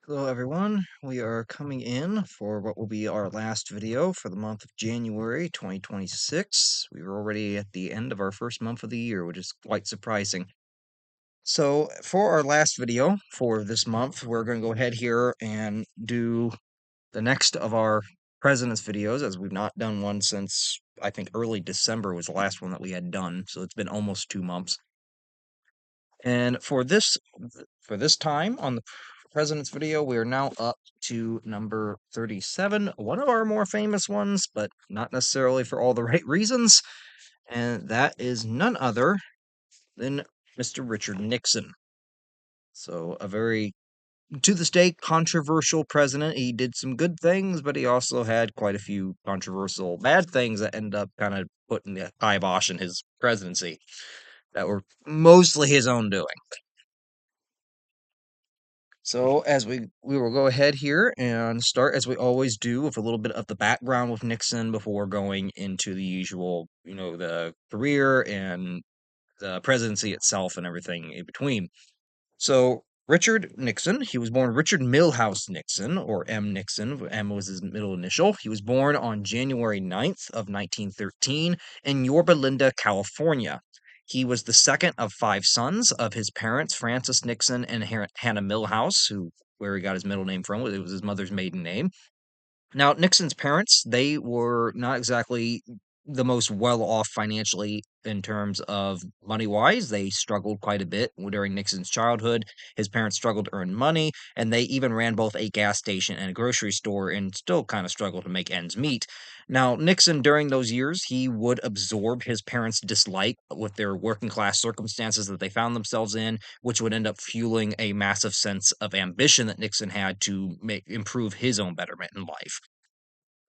Hello, everyone. We are coming in for what will be our last video for the month of January 2026. We were already at the end of our first month of the year, which is quite surprising. So, for our last video for this month, we're going to go ahead here and do the next of our president's videos, as we've not done one since I think early December was the last one that we had done. So, it's been almost 2 months. And for this time on the president's video, we are now up to number 37, one of our more famous ones, but not necessarily for all the right reasons. And that is none other than Mr. Richard Nixon. So, a very, to this day, controversial president. He did some good things, but he also had quite a few controversial bad things that end up kind of putting the kibosh in his presidency that were mostly his own doing. So as we will go ahead here and start as we always do with a little bit of the background with Nixon before going into the usual, the career and the presidency itself and everything in between. So Richard Nixon, he was born Richard Milhouse Nixon, or M. Nixon. M was his middle initial. He was born on January 9th of 1913 in Yorba Linda, California. He was the second of five sons of his parents, Francis Nixon and Hannah Milhouse, where he got his middle name from. It was his mother's maiden name. Now, Nixon's parents, they were not exactly the most well off financially in terms of money wise. They struggled quite a bit during Nixon's childhood. His parents struggled to earn money, and they even ran both a gas station and a grocery store and still kind of struggled to make ends meet. Now, Nixon, during those years, he would absorb his parents' dislike with their working class circumstances that they found themselves in, which would end up fueling a massive sense of ambition that Nixon had to improve his own betterment in life.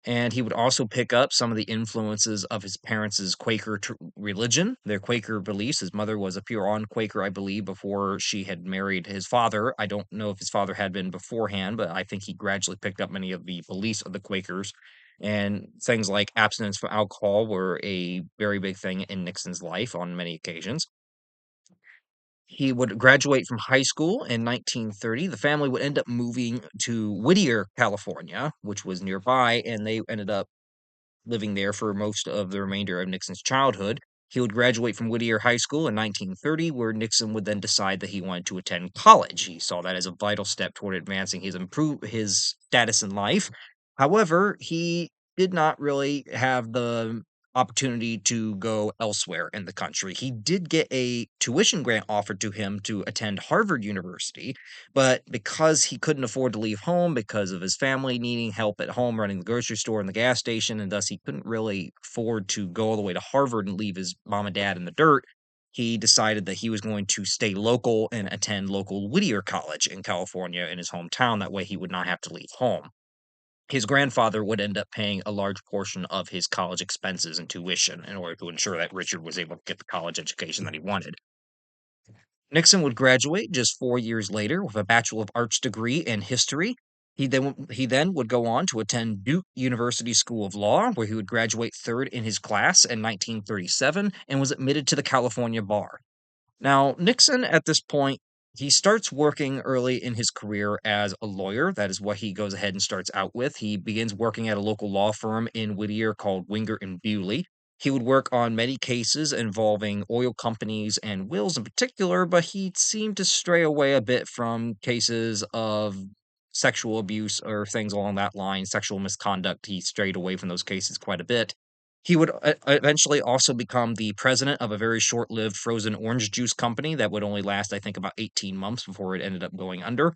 And he would also pick up some of the influences of his parents' Quaker religion, their Quaker beliefs. His mother was a Huron Quaker, I believe, before she had married his father. I don't know if his father had been beforehand, but I think he gradually picked up many of the beliefs of the Quakers. And things like abstinence from alcohol were a very big thing in Nixon's life on many occasions. He would graduate from high school in 1930. The family would end up moving to Whittier, California, which was nearby, and they ended up living there for most of the remainder of Nixon's childhood. He would graduate from Whittier High School in 1930, where Nixon would then decide that he wanted to attend college. He saw that as a vital step toward advancing his status in life. However, he did not really have the opportunity to go elsewhere in the country. He did get a tuition grant offered to him to attend Harvard University, but because he couldn't afford to leave home because of his family needing help at home running the grocery store and the gas station, and thus he couldn't really afford to go all the way to Harvard and leave his mom and dad in the dirt, he decided that he was going to stay local and attend local Whittier College in California in his hometown. That way he would not have to leave home. His grandfather would end up paying a large portion of his college expenses and tuition in order to ensure that Richard was able to get the college education that he wanted. Nixon would graduate just 4 years later with a Bachelor of Arts degree in history. He then would go on to attend Duke University School of Law, where he would graduate third in his class in 1937 and was admitted to the California bar. Now, Nixon at this point, he starts working early in his career as a lawyer. That is what he goes ahead and starts out with. He begins working at a local law firm in Whittier called Winger and Bewley. He would work on many cases involving oil companies and wills in particular, but he seemed to stray away a bit from cases of sexual abuse or things along that line, sexual misconduct. He strayed away from those cases quite a bit. He would eventually also become the president of a very short-lived frozen orange juice company that would only last, I think, about 18 months before it ended up going under.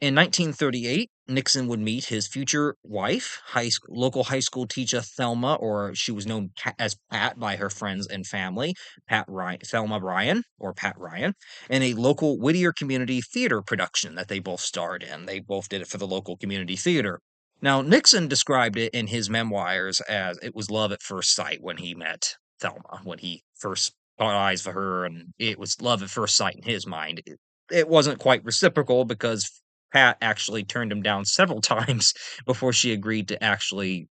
In 1938, Nixon would meet his future wife, local high school teacher Thelma, or she was known as Pat by her friends and family, Pat Ryan, Thelma Ryan, or Pat Ryan, in a local Whittier community theater production that they both starred in. They both did it for the local community theater. Now, Nixon described it in his memoirs as it was love at first sight when he met Thelma, when he first got eyes for her, and it was love at first sight in his mind. It wasn't quite reciprocal because Pat actually turned him down several times before she agreed to actually,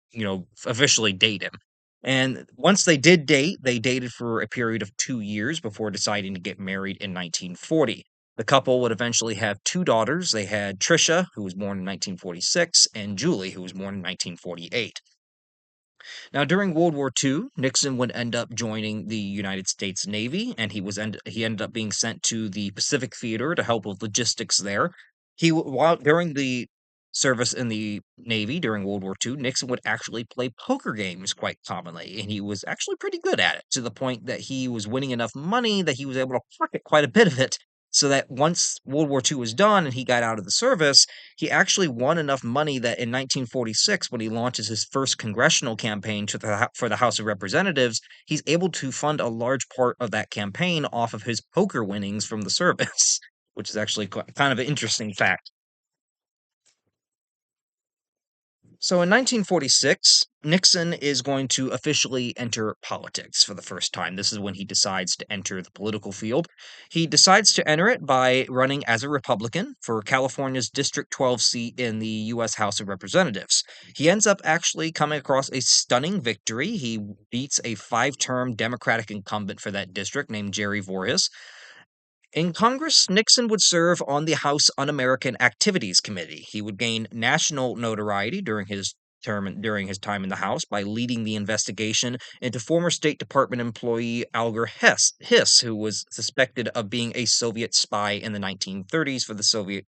officially date him. And once they did date, they dated for a period of 2 years before deciding to get married in 1940. The couple would eventually have two daughters. They had Tricia, who was born in 1946, and Julie, who was born in 1948. Now, during World War II, Nixon would end up joining the United States Navy, and he ended up being sent to the Pacific Theater to help with logistics there. While during the service in the Navy during World War II, Nixon would actually play poker games quite commonly, and he was actually pretty good at it to the point that he was winning enough money that he was able to pocket quite a bit of it. So that once World War II was done and he got out of the service, he actually won enough money that in 1946, when he launches his first congressional campaign for the House of Representatives, he's able to fund a large part of that campaign off of his poker winnings from the service, which is actually kind of an interesting fact. So in 1946, Nixon is going to officially enter politics for the first time. This is when he decides to enter the political field. He decides to enter it by running as a Republican for California's District 12 seat in the U.S. House of Representatives. He ends up actually coming across a stunning victory. He beats a five-term Democratic incumbent for that district named Jerry Voorhis. In Congress, Nixon would serve on the House Un American Activities Committee. He would gain national notoriety during his time in the House by leading the investigation into former State Department employee Alger Hiss, who was suspected of being a Soviet spy in the 1930s for the Soviet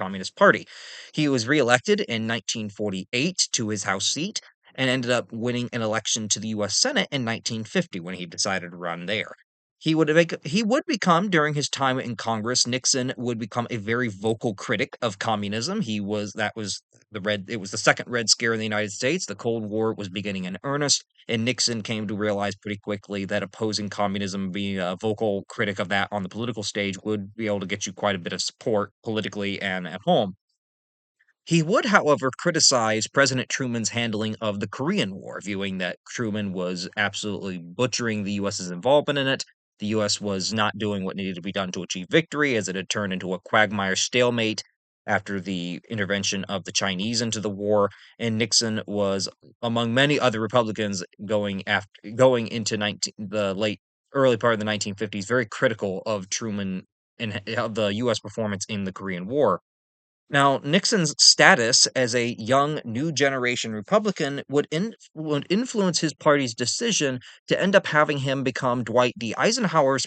Communist Party. He was reelected in 1948 to his House seat and ended up winning an election to the U.S. Senate in 1950 when he decided to run there. He would become during his time in Congress. Nixon would become a very vocal critic of communism. That was the red. It was the second Red Scare in the United States. The Cold War was beginning in earnest, and Nixon came to realize pretty quickly that opposing communism, being a vocal critic of that on the political stage, would be able to get you quite a bit of support politically and at home. He would, however, criticize President Truman's handling of the Korean War, viewing that Truman was absolutely butchering the U.S.'s involvement in it. The U.S. was not doing what needed to be done to achieve victory, as it had turned into a quagmire stalemate after the intervention of the Chinese into the war. And Nixon was, among many other Republicans, going into the late early part of the 1950s, very critical of Truman and of the U.S. performance in the Korean War. Now, Nixon's status as a young, new generation Republican would influence his party's decision to end up having him become Dwight D. Eisenhower's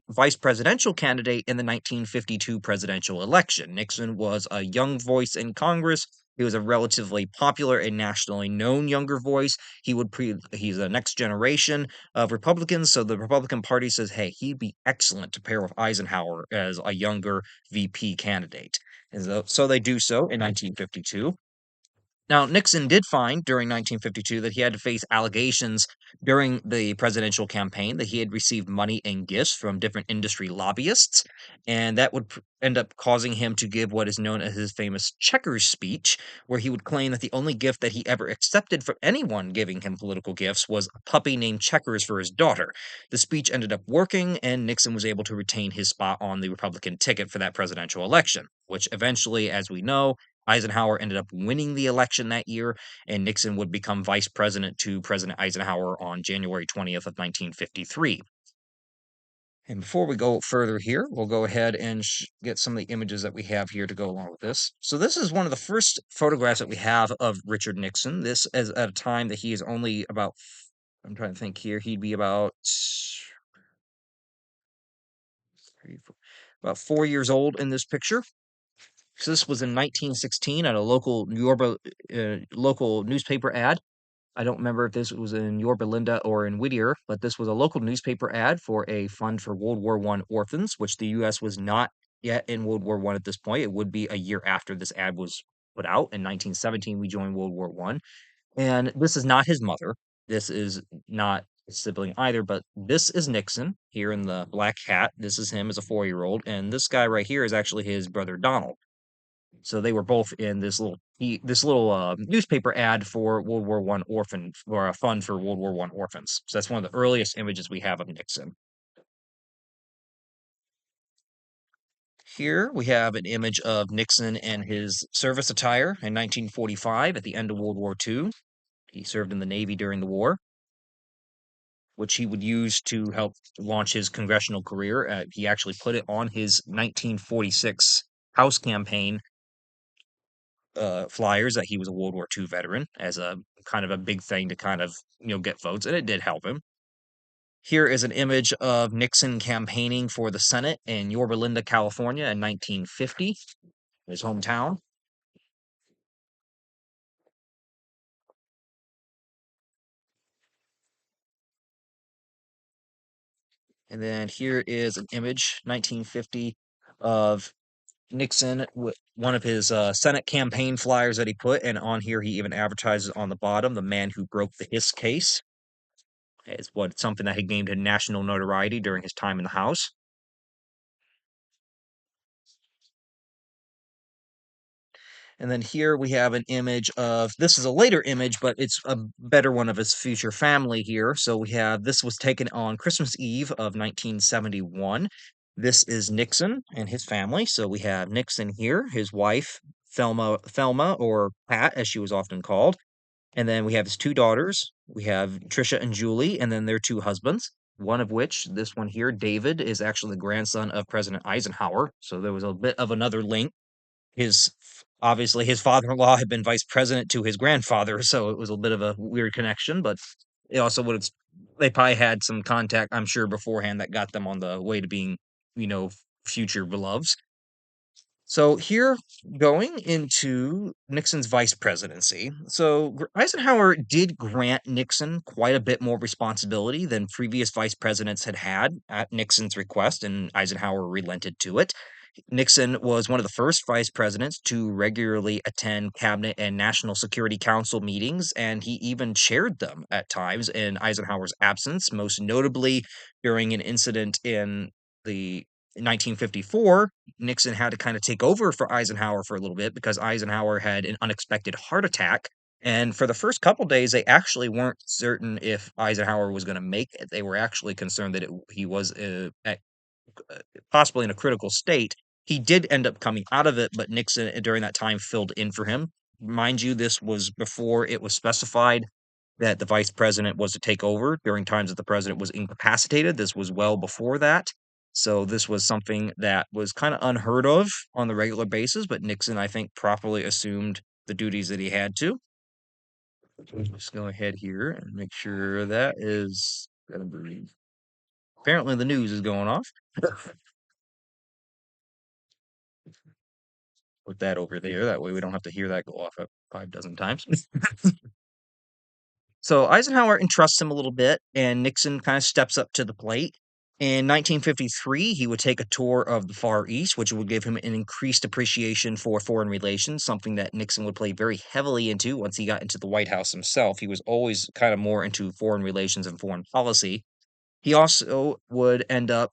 vice presidential candidate in the 1952 presidential election. Nixon was a young voice in Congress. He was a relatively popular and nationally known younger voice. He's the next generation of Republicans, so the Republican Party says, hey, he'd be excellent to pair with Eisenhower as a younger VP candidate. And so they do so in 1952. Now, Nixon did find during 1952 that he had to face allegations during the presidential campaign that he had received money and gifts from different industry lobbyists, and that would end up causing him to give what is known as his famous checkers speech, where he would claim that the only gift that he ever accepted from anyone giving him political gifts was a puppy named Checkers for his daughter. The speech ended up working, and Nixon was able to retain his spot on the Republican ticket for that presidential election, which eventually, as we know, Eisenhower ended up winning the election that year, and Nixon would become vice president to President Eisenhower on January 20th of 1953. And before we go further here, we'll go ahead and get some of the images that we have here to go along with this. So this is one of the first photographs that we have of Richard Nixon. This is at a time that he is only about, I'm trying to think here, he'd be about 4 years old in this picture. So this was in 1916 at a local newspaper ad. I don't remember if this was in Yorba Linda or in Whittier, but this was a local newspaper ad for a fund for World War One orphans, which the U.S. was not yet in World War One at this point. It would be a year after this ad was put out. In 1917, we joined World War One, and this is not his mother. This is not his sibling either, but this is Nixon here in the black hat. This is him as a 4-year-old, and this guy right here is actually his brother Donald. So they were both in this little newspaper ad for World War One orphan or a fund for World War One orphans. So that's one of the earliest images we have of Nixon. Here we have an image of Nixon and his service attire in 1945 at the end of World War II. He served in the Navy during the war. which he would use to help launch his congressional career. He actually put it on his 1946 House campaign flyers that he was a World War II veteran as a kind of a big thing to kind of get votes, and it did help him. Here is an image of Nixon campaigning for the Senate in Yorba Linda, California in 1950, his hometown. And then here is an image, 1950, of Nixon with one of his Senate campaign flyers that he put, and on here he even advertises on the bottom, "The man who broke the Hiss case." Is what something that had gained him national notoriety during his time in the House. And then here we have an image of this is a later image, but it's a better one of his future family here. So we have this was taken on Christmas Eve of 1971. This is Nixon and his family. So we have Nixon here, his wife, Thelma, or Pat, as she was often called. And then we have his two daughters. We have Trisha and Julie, and then their two husbands. One of which, this one here, David, is actually the grandson of President Eisenhower. So there was a bit of another link. His obviously his father-in-law had been vice president to his grandfather, so it was a bit of a weird connection, but it also would have they probably had some contact, I'm sure, beforehand that got them on the way to being, you know, future beloveds. So here, going into Nixon's vice presidency. So Eisenhower did grant Nixon quite a bit more responsibility than previous vice presidents had had at Nixon's request, and Eisenhower relented to it. Nixon was one of the first vice presidents to regularly attend cabinet and national security council meetings, and he even chaired them at times in Eisenhower's absence, most notably during an incident in the 1954. Nixon had to kind of take over for Eisenhower for a little bit because Eisenhower had an unexpected heart attack. And for the first couple days, they actually weren't certain if Eisenhower was going to make it. They were actually concerned that he was possibly in a critical state. He did end up coming out of it, but Nixon during that time filled in for him. Mind you, this was before it was specified that the vice president was to take over during times that the president was incapacitated. This was well before that. So this was something that was kind of unheard of on the regular basis, but Nixon, I think, properly assumed the duties that he had to. Just go ahead here and make sure that is gonna be apparently the news is going off. Put that over there. That way we don't have to hear that go off 5 dozen times. So Eisenhower entrusts him a little bit, and Nixon kind of steps up to the plate. In 1953, he would take a tour of the Far East, which would give him an increased appreciation for foreign relations, something that Nixon would play very heavily into once he got into the White House himself. He was always kind of more into foreign relations and foreign policy. He also would end up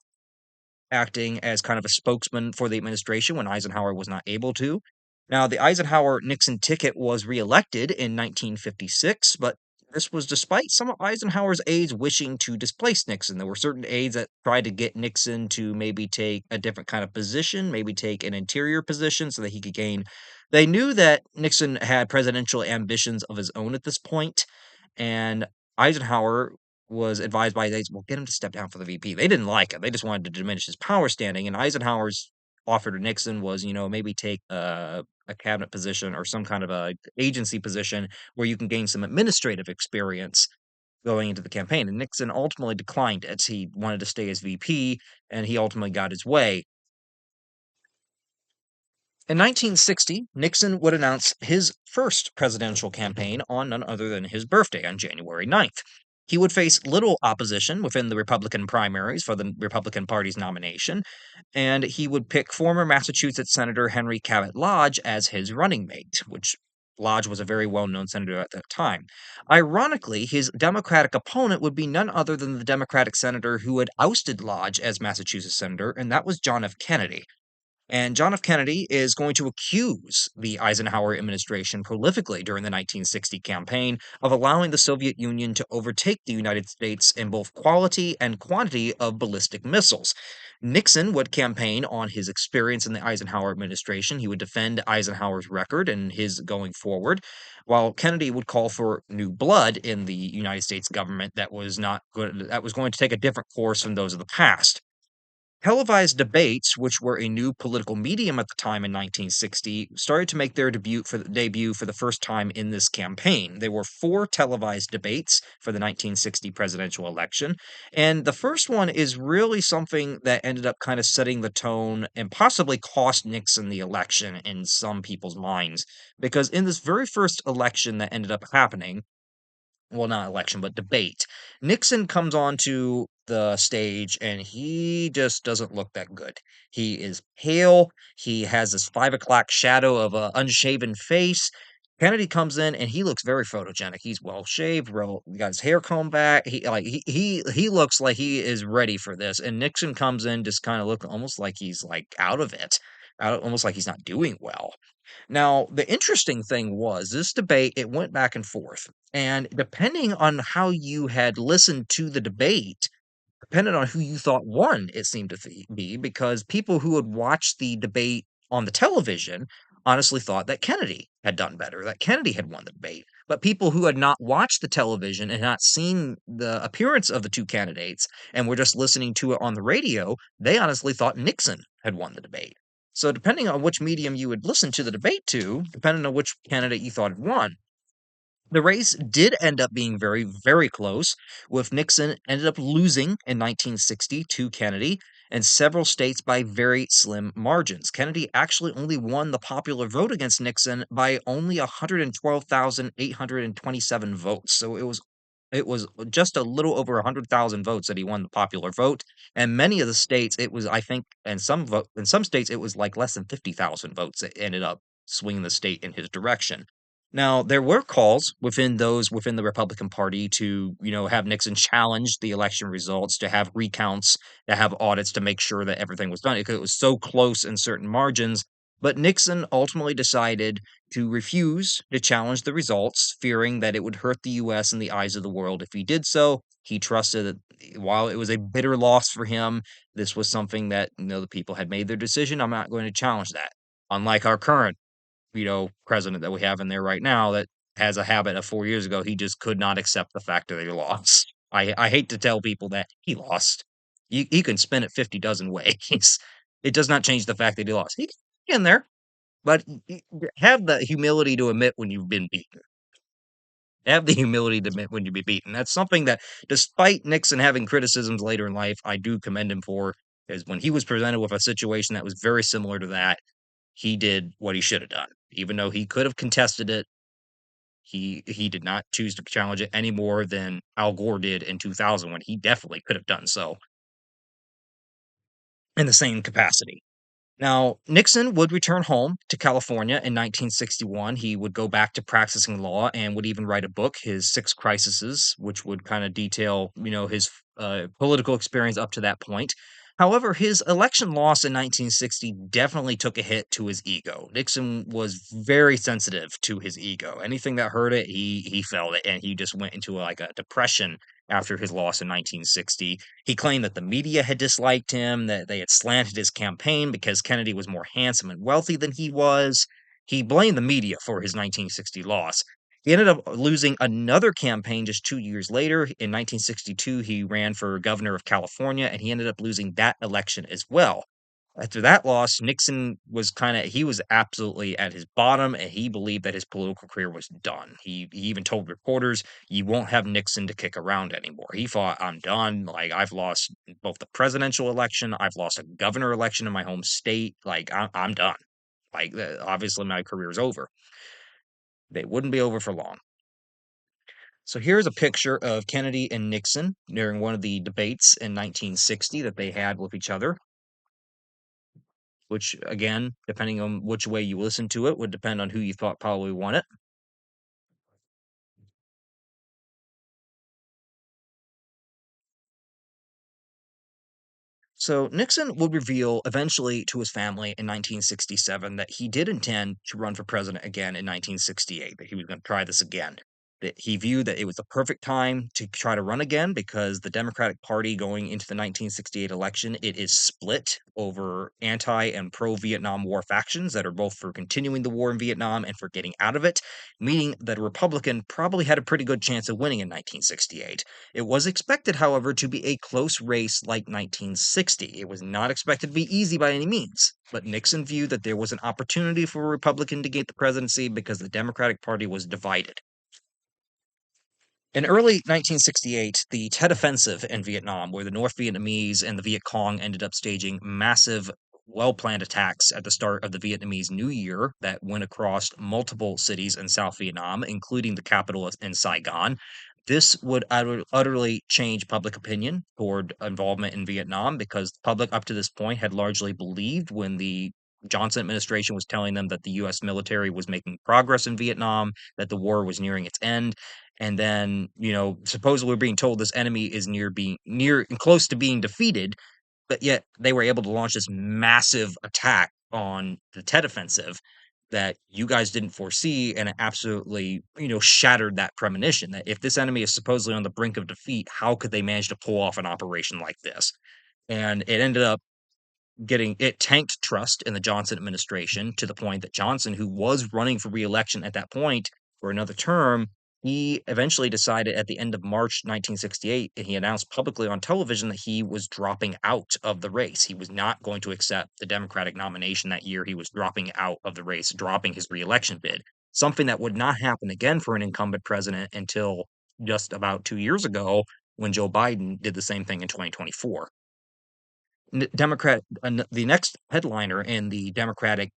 acting as kind of a spokesman for the administration when Eisenhower was not able to. Now, the Eisenhower Nixon ticket was reelected in 1956, but this was despite some of Eisenhower's aides wishing to displace Nixon. There were certain aides that tried to get Nixon to maybe take a different kind of position, maybe take an interior position so that he could gain. They knew that Nixon had presidential ambitions of his own at this point, and Eisenhower was advised by they well, get him to step down for the VP. They didn't like it. They just wanted to diminish his power standing. And Eisenhower's offer to Nixon was, maybe take a cabinet position or some kind of a agency position where you can gain some administrative experience going into the campaign. And Nixon ultimately declined it. He wanted to stay as VP, and he ultimately got his way. In 1960, Nixon would announce his first presidential campaign on none other than his birthday on January 9th. He would face little opposition within the Republican primaries for the Republican Party's nomination, and he would pick former Massachusetts Senator Henry Cabot Lodge as his running mate, which Lodge was a very well known senator at that time. Ironically, his Democratic opponent would be none other than the Democratic senator who had ousted Lodge as Massachusetts senator, and that was John F. Kennedy. And John F. Kennedy is going to accuse the Eisenhower administration prolifically during the 1960 campaign of allowing the Soviet Union to overtake the United States in both quality and quantity of ballistic missiles. Nixon would campaign on his experience in the Eisenhower administration. He would defend Eisenhower's record and his going forward, while Kennedy would call for new blood in the United States government that was not good, that was going to take a different course from those of the past. Televised debates, which were a new political medium at the time in 1960, started to make their debut for the first time in this campaign. There were four televised debates for the 1960 presidential election, and the first one is really something that ended up kind of setting the tone and possibly cost Nixon the election in some people's minds. Because in this very first election that ended up happening, well, not election, but debate. Nixon comes onto the stage and he just doesn't look that good. He is pale. He has this 5 o'clock shadow of a unshaven face. Kennedy comes in and he looks very photogenic. He's well shaved, real, got his hair combed back. He looks like he is ready for this. And Nixon comes in just kind of look almost like he's like out of it, almost like he's not doing well. Now, the interesting thing was this debate, it went back and forth. And depending on how you had listened to the debate, depended on who you thought won, it seemed to be, because people who had watched the debate on the television honestly thought that Kennedy had done better, that Kennedy had won the debate. But people who had not watched the television and not seen the appearance of the two candidates and were just listening to it on the radio, they honestly thought Nixon had won the debate. So, depending on which medium you would listen to the debate to, depending on which candidate you thought had won, the race did end up being very, very close, with Nixon ended up losing in 1960 to Kennedy and several states by very slim margins. Kennedy actually only won the popular vote against Nixon by only 112,827 votes. So it was just a little over 100,000 votes that he won the popular vote, and many of the states it was, I think, and in some states it was like less than 50,000 votes that ended up swinging the state in his direction. Now, there were calls within the Republican Party to, have Nixon challenge the election results, to have recounts, to have audits to make sure that everything was done because it was so close in certain margins. But Nixon ultimately decided to refuse to challenge the results, fearing that it would hurt the US in the eyes of the world if he did so. He trusted that while it was a bitter loss for him, this was something that, the people had made their decision. I'm not going to challenge that. Unlike our current president that we have in there right now that has a habit of 4 years ago, he just could not accept the fact that he lost. I hate to tell people that he lost. You can spin it 50 dozen ways. It does not change the fact that he lost. He can in there, but have the humility to admit when you've been beaten. Have the humility to admit when you've been beaten. That's something that, despite Nixon having criticisms later in life, I do commend him for, because when he was presented with a situation that was very similar to that, he did what he should have done. Even though he could have contested it, he did not choose to challenge it any more than Al Gore did in 2000 when he definitely could have done so in the same capacity. Now, Nixon would return home to California in 1961. He would go back to practicing law and would even write a book, his Six Crises, which would kind of detail, his political experience up to that point. However, his election loss in 1960 definitely took a hit to his ego. Nixon was very sensitive to his ego. Anything that hurt it, he felt it, and he just went into like a depression after his loss in 1960. He claimed that the media had disliked him, that they had slanted his campaign because Kennedy was more handsome and wealthy than he was. He blamed the media for his 1960 loss. He ended up losing another campaign just 2 years later. In 1962, he ran for governor of California, and he ended up losing that election as well. After that loss, Nixon was he was absolutely at his bottom, and he believed that his political career was done. He even told reporters, "You won't have Nixon to kick around anymore." He thought, "I'm done. Like, I've lost both the presidential election, I've lost a governor election in my home state. Like, I'm done. Like, obviously, my career is over." They wouldn't be over for long. So here's a picture of Kennedy and Nixon during one of the debates in 1960 that they had with each other, which again, depending on which way you listen to it, would depend on who you thought probably won it. So Nixon would reveal eventually to his family in 1967 that he did intend to run for president again in 1968, that he was going to try this again. that he viewed that it was the perfect time to try to run again because the Democratic Party going into the 1968 election, it is split over anti and pro Vietnam War factions that are both for continuing the war in Vietnam and for getting out of it, meaning that a Republican probably had a pretty good chance of winning in 1968. It was expected, however, to be a close race like 1960. It was not expected to be easy by any means, but Nixon viewed that there was an opportunity for a Republican to get the presidency because the Democratic Party was divided. In early 1968, the Tet Offensive in Vietnam, where the North Vietnamese and the Viet Cong ended up staging massive, well planned attacks at the start of the Vietnamese New Year that went across multiple cities in South Vietnam, including the capital in Saigon. This would utterly change public opinion toward involvement in Vietnam because the public up to this point had largely believed when the Johnson administration was telling them that the US military was making progress in Vietnam, that the war was nearing its end, and then supposedly we're being told this enemy is near and close to being defeated, but yet they were able to launch this massive attack on the Tet offensive that you guys didn't foresee, and it absolutely shattered that premonition that if this enemy is supposedly on the brink of defeat, how could they manage to pull off an operation like this? And it ended up getting it tanked trust in the Johnson administration to the point that Johnson, who was running for reelection at that point for another term, he eventually decided at the end of March 1968, and he announced publicly on television that he was dropping out of the race. He was not going to accept the Democratic nomination that year. He was dropping out of the race, dropping his reelection bid, something that would not happen again for an incumbent president until just about 2 years ago when Joe Biden did the same thing in 2024. The next headliner in the Democratic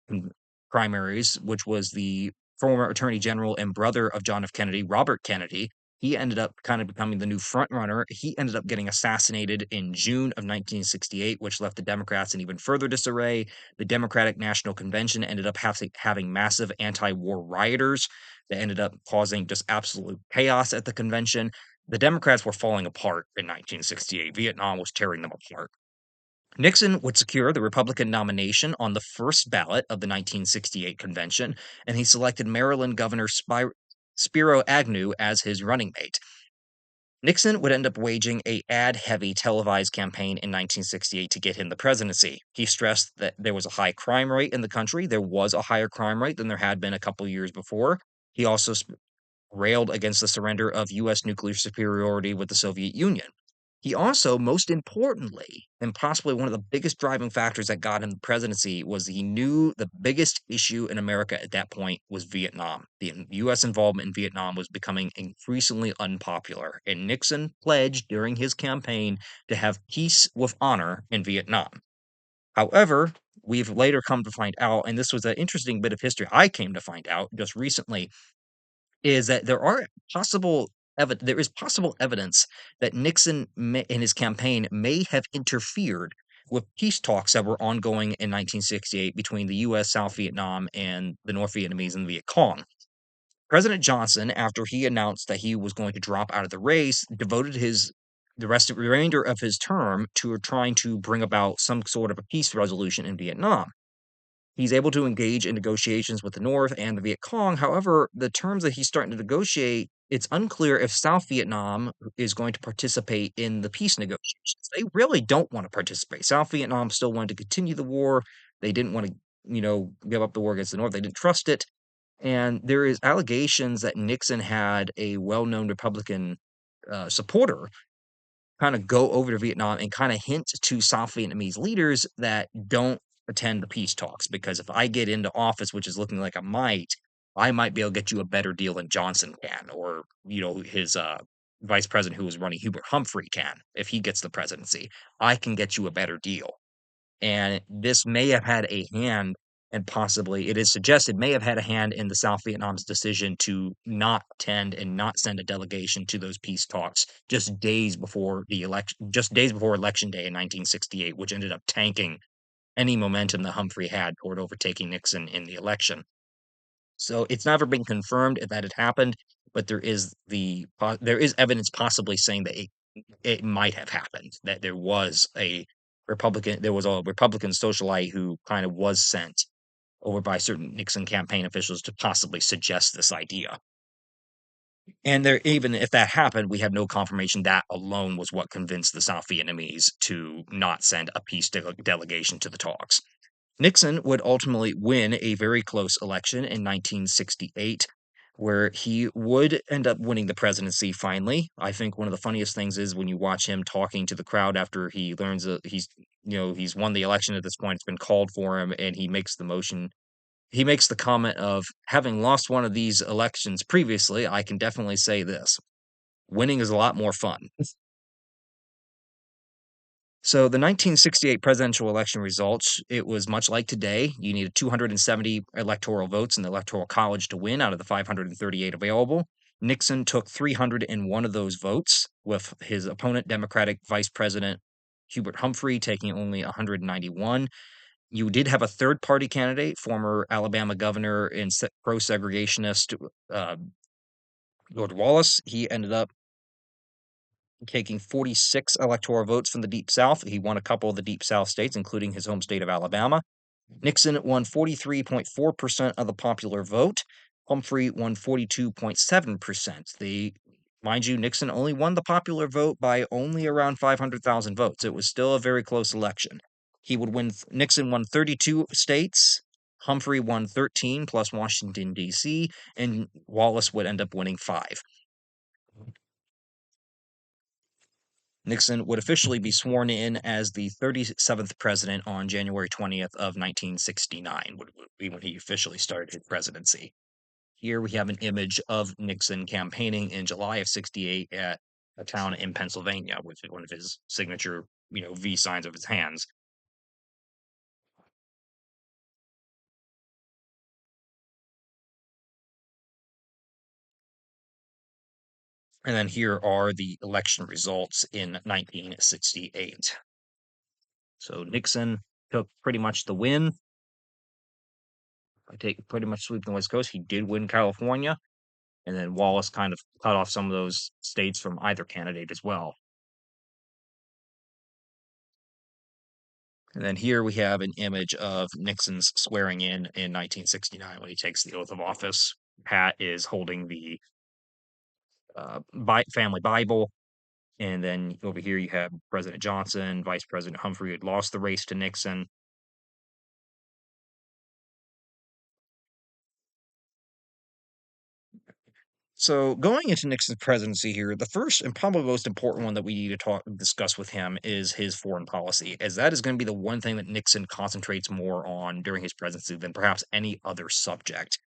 primaries, which was the former Attorney General and brother of John F. Kennedy, Robert Kennedy, he ended up kind of becoming the new front runner. He ended up getting assassinated in June of 1968, which left the Democrats in even further disarray. The Democratic National Convention ended up having massive anti-war rioters that ended up causing just absolute chaos at the convention. The Democrats were falling apart in 1968. Vietnam was tearing them apart. Nixon would secure the Republican nomination on the first ballot of the 1968 convention, and he selected Maryland Governor Spiro Agnew as his running mate. Nixon would end up waging a ad-heavy televised campaign in 1968 to get him the presidency. He stressed that there was a high crime rate in the country. There was a higher crime rate than there had been a couple years before. He also railed against the surrender of U.S. nuclear superiority with the Soviet Union. He also, most importantly, and possibly one of the biggest driving factors that got him the presidency, was he knew the biggest issue in America at that point was Vietnam. The U.S. involvement in Vietnam was becoming increasingly unpopular, and Nixon pledged during his campaign to have peace with honor in Vietnam. However, we've later come to find out, and this was an interesting bit of history I came to find out just recently, is that there is possible evidence that Nixon in his campaign may have interfered with peace talks that were ongoing in 1968 between the U.S., South Vietnam, and the North Vietnamese and the Viet Cong. President Johnson, after he announced that he was going to drop out of the race, devoted the remainder of his term to trying to bring about some sort of a peace resolution in Vietnam. He's able to engage in negotiations with the North and the Viet Cong. However, the terms that he's starting to negotiate, it's unclear if South Vietnam is going to participate in the peace negotiations. They really don't want to participate. South Vietnam still wanted to continue the war. They didn't want to, give up the war against the North. They didn't trust it. And there is allegations that Nixon had a well-known Republican supporter kind of go over to Vietnam and kind of hint to South Vietnamese leaders that don't attend the peace talks because if I get into office, which is looking like I might be able to get you a better deal than Johnson can, or his vice president who was running, Hubert Humphrey, can if he gets the presidency. I can get you a better deal, and this may have had a hand, and possibly it is suggested may have had a hand in the South Vietnam's decision to not attend and not send a delegation to those peace talks just days before election day in 1968, which ended up tanking any momentum that Humphrey had toward overtaking Nixon in the election. So it's never been confirmed that it happened, but there is evidence possibly saying that it might have happened, that there was a Republican socialite who kind of was sent over by certain Nixon campaign officials to possibly suggest this idea. And there, even if that happened, we have no confirmation that alone was what convinced the South Vietnamese to not send a peace delegation to the talks. Nixon would ultimately win a very close election in 1968, where he would end up winning the presidency finally. I think one of the funniest things is when you watch him talking to the crowd after he learns that he's won the election at this point, it's been called for him, and he makes the motion. He makes the comment of having lost one of these elections previously, I can definitely say this: winning is a lot more fun. So the 1968 presidential election results, it was much like today. You needed 270 electoral votes in the Electoral College to win out of the 538 available. Nixon took 301 of those votes, with his opponent, Democratic Vice President Hubert Humphrey, taking only 191. You did have a third party candidate, former Alabama governor and pro segregationist uh, Lord Wallace. He ended up taking 46 electoral votes from the Deep South. He won a couple of the Deep South states, including his home state of Alabama. Nixon won 43.4% of the popular vote. Humphrey won 42.7%. Mind you, Nixon only won the popular vote by only around 500,000 votes. It was still a very close election. Nixon won 32 states. Humphrey won 13 plus Washington, D.C., and Wallace would end up winning 5. Nixon would officially be sworn in as the 37th president on January 20th of 1969, would be when he officially started his presidency. Here we have an image of Nixon campaigning in July of 68 at a town in Pennsylvania with one of his signature, V signs of his hands. And then here are the election results in 1968. So Nixon took pretty much the win. I take pretty much sweep the West Coast. He did win California, and then Wallace kind of cut off some of those states from either candidate as well. And then here we have an image of Nixon's swearing in 1969 when he takes the oath of office. Pat is holding the family Bible. And then over here you have President Johnson, Vice President Humphrey, who had lost the race to Nixon. So going into Nixon's presidency here, the first and probably most important one that we need to discuss with him is his foreign policy, as that is going to be the one thing that Nixon concentrates more on during his presidency than perhaps any other subject.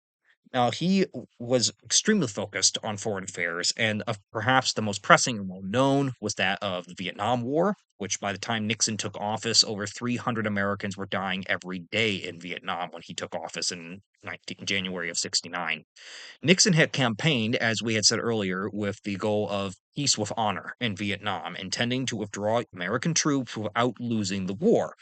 Now, he was extremely focused on foreign affairs, and perhaps the most pressing and well known was that of the Vietnam War, which by the time Nixon took office, over 300 Americans were dying every day in Vietnam when he took office in January of 69. Nixon had campaigned, as we had said earlier, with the goal of peace with honor in Vietnam, intending to withdraw American troops without losing the war.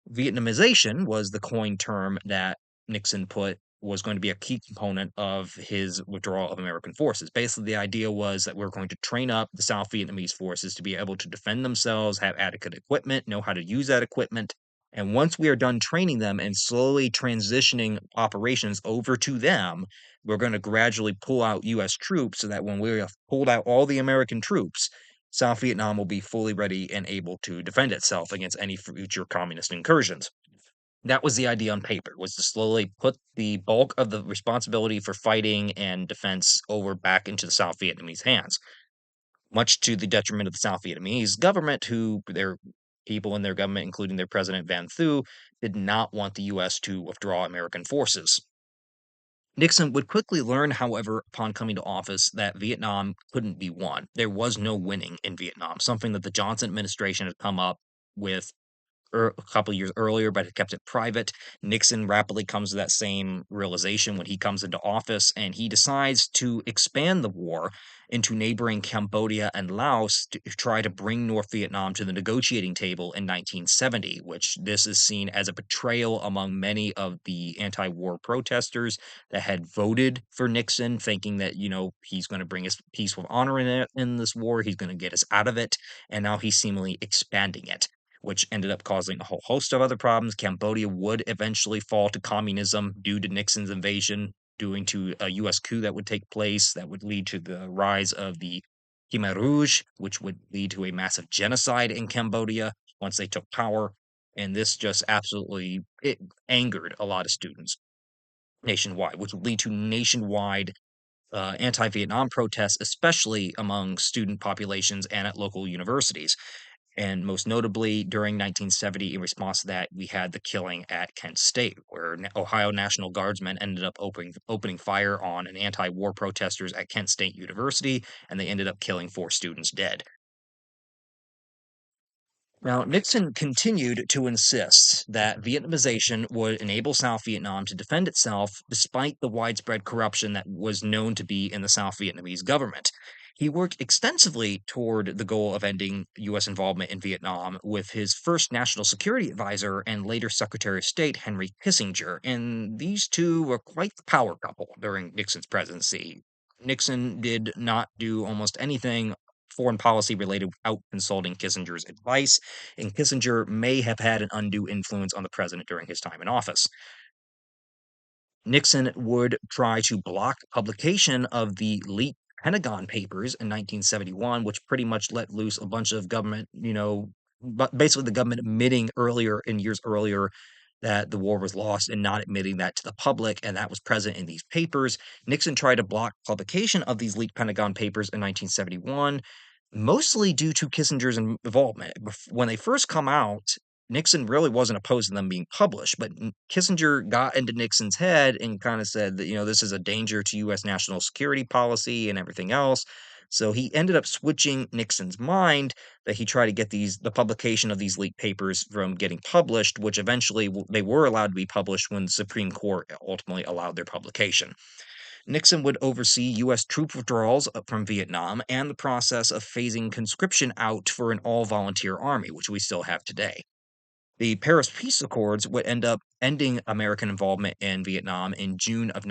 Vietnamization was the coined term that Nixon put was going to be a key component of his withdrawal of American forces. Basically, the idea was that we're going to train up the South Vietnamese forces to be able to defend themselves, have adequate equipment, know how to use that equipment. And once we are done training them and slowly transitioning operations over to them, we're going to gradually pull out U.S. troops so that when we have pulled out all the American troops, South Vietnam will be fully ready and able to defend itself against any future communist incursions. That was the idea on paper, was to slowly put the bulk of the responsibility for fighting and defense over back into the South Vietnamese hands, much to the detriment of the South Vietnamese government, who their people in their government, including their president Van Thu, did not want the U.S. to withdraw American forces. Nixon would quickly learn, however, upon coming to office, that Vietnam couldn't be won. There was no winning in Vietnam, something that the Johnson administration had come up with a couple years earlier, but had kept it private. Nixon rapidly comes to that same realization when he comes into office, and he decides to expand the war into neighboring Cambodia and Laos to try to bring North Vietnam to the negotiating table in 1970, which this is seen as a betrayal among many of the anti-war protesters that had voted for Nixon, thinking that, he's going to bring us peace with honor in this war, he's going to get us out of it, and now he's seemingly expanding it, which ended up causing a whole host of other problems. Cambodia would eventually fall to communism due to Nixon's invasion. due to a US coup that would take place that would lead to the rise of the Khmer Rouge, which would lead to a massive genocide in Cambodia once they took power. And this just absolutely it angered a lot of students nationwide, which would lead to nationwide anti-Vietnam protests, especially among student populations and at local universities. And most notably, during 1970, in response to that, we had the killing at Kent State, where Ohio National Guardsmen ended up opening fire on an anti-war protesters at Kent State University, and they ended up killing 4 students dead. Now, Nixon continued to insist that Vietnamization would enable South Vietnam to defend itself despite the widespread corruption that was known to be in the South Vietnamese government. He worked extensively toward the goal of ending U.S. involvement in Vietnam with his first national security advisor and later Secretary of State, Henry Kissinger. And these two were quite the power couple during Nixon's presidency. Nixon did not do almost anything foreign policy related without consulting Kissinger's advice, and Kissinger may have had an undue influence on the president during his time in office. Nixon would try to block publication of the leaked Pentagon Papers in 1971, which pretty much let loose a bunch of government, but basically the government admitting earlier in years earlier that the war was lost and not admitting that to the public, and that was present in these papers. Nixon tried to block publication of these leaked Pentagon Papers in 1971, mostly due to Kissinger's involvement. When they first come out, Nixon really wasn't opposed to them being published, but Kissinger got into Nixon's head and kind of said that, this is a danger to U.S. national security policy and everything else. So he ended up switching Nixon's mind that he tried to get the publication of these leaked papers from getting published, which eventually they were allowed to be published when the Supreme Court ultimately allowed their publication. Nixon would oversee U.S. troop withdrawals from Vietnam and the process of phasing conscription out for an all volunteer army, which we still have today. The Paris Peace Accords would end up ending American involvement in Vietnam in January of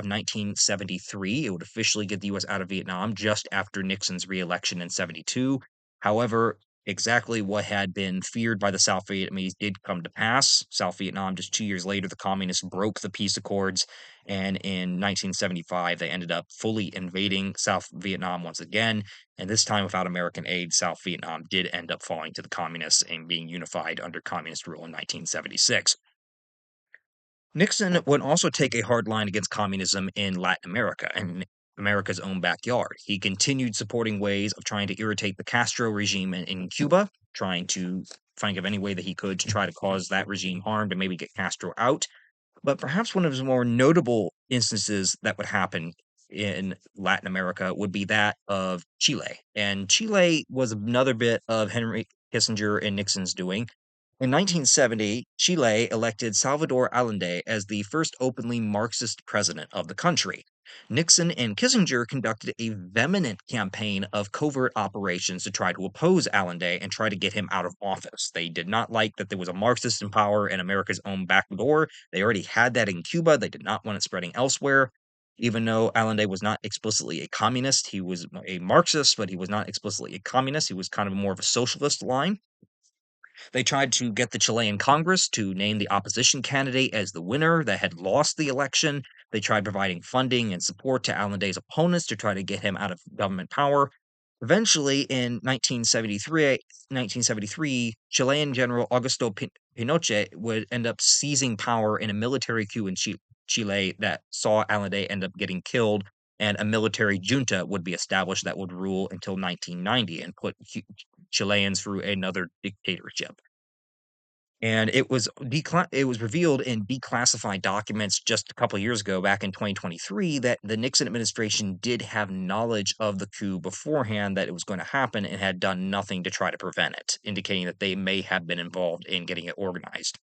1973. It would officially get the U.S. out of Vietnam just after Nixon's reelection in 72. However, exactly what had been feared by the South Vietnamese did come to pass. South Vietnam, just 2 years later, the communists broke the peace accords, and in 1975, they ended up fully invading South Vietnam once again, and this time without American aid. South Vietnam did end up falling to the communists and being unified under communist rule in 1976. Nixon would also take a hard line against communism in Latin America and America's own backyard. He continued supporting ways of trying to irritate the Castro regime in Cuba, trying to think of any way that he could to try to cause that regime harm to maybe get Castro out. But perhaps one of his more notable instances that would happen in Latin America would be that of Chile. And Chile was another bit of Henry Kissinger and Nixon's doing. In 1970, Chile elected Salvador Allende as the first openly Marxist president of the country. Nixon and Kissinger conducted a vehement campaign of covert operations to try to oppose Allende and try to get him out of office. They did not like that there was a Marxist in power in America's own back door. They already had that in Cuba. They did not want it spreading elsewhere. Even though Allende was not explicitly a communist, he was a Marxist, but he was not explicitly a communist. He was kind of more of a socialist line. They tried to get the Chilean Congress to name the opposition candidate as the winner that had lost the election. They tried providing funding and support to Allende's opponents to try to get him out of government power. Eventually, in 1973, Chilean General Augusto Pinochet would end up seizing power in a military coup in Chile that saw Allende end up getting killed, and a military junta would be established that would rule until 1990 and put Chileans through another dictatorship. And it was revealed in declassified documents just a couple of years ago, back in 2023, that the Nixon administration did have knowledge of the coup beforehand, that it was going to happen, and had done nothing to try to prevent it, indicating that they may have been involved in getting it organized.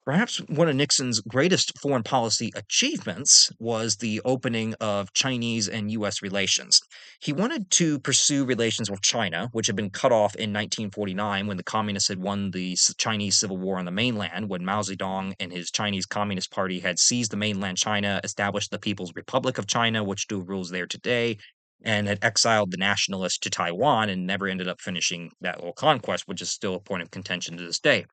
Perhaps one of Nixon's greatest foreign policy achievements was the opening of Chinese and U.S. relations. He wanted to pursue relations with China, which had been cut off in 1949 when the communists had won the Chinese Civil War on the mainland, when Mao Zedong and his Chinese Communist Party had seized the mainland China, established the People's Republic of China, which still rules there today, and had exiled the nationalists to Taiwan and never ended up finishing that little conquest, which is still a point of contention to this day.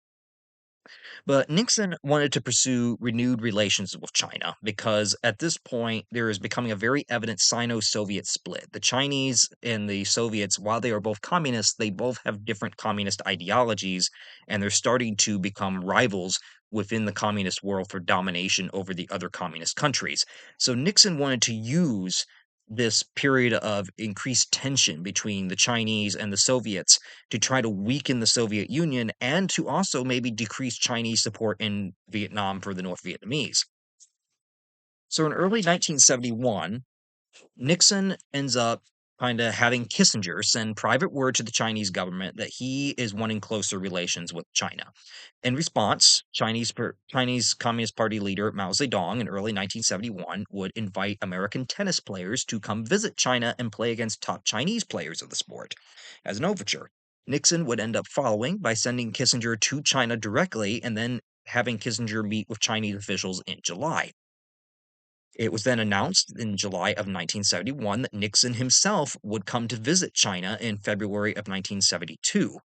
But Nixon wanted to pursue renewed relations with China because at this point there is becoming a very evident Sino Soviet split. The Chinese and the Soviets, while they are both communists, they both have different communist ideologies, and they're starting to become rivals within the communist world for domination over the other communist countries. So Nixon wanted to use this period of increased tension between the Chinese and the Soviets to try to weaken the Soviet Union and to also maybe decrease Chinese support in Vietnam for the North Vietnamese. So in early 1971, Nixon ends up kind of having Kissinger send private word to the Chinese government that he is wanting closer relations with China. In response, Chinese Communist Party leader Mao Zedong in early 1971 would invite American tennis players to come visit China and play against top Chinese players of the sport as an overture. Nixon would end up following by sending Kissinger to China directly and then having Kissinger meet with Chinese officials in July. It was then announced in July of 1971 that Nixon himself would come to visit China in February of 1972,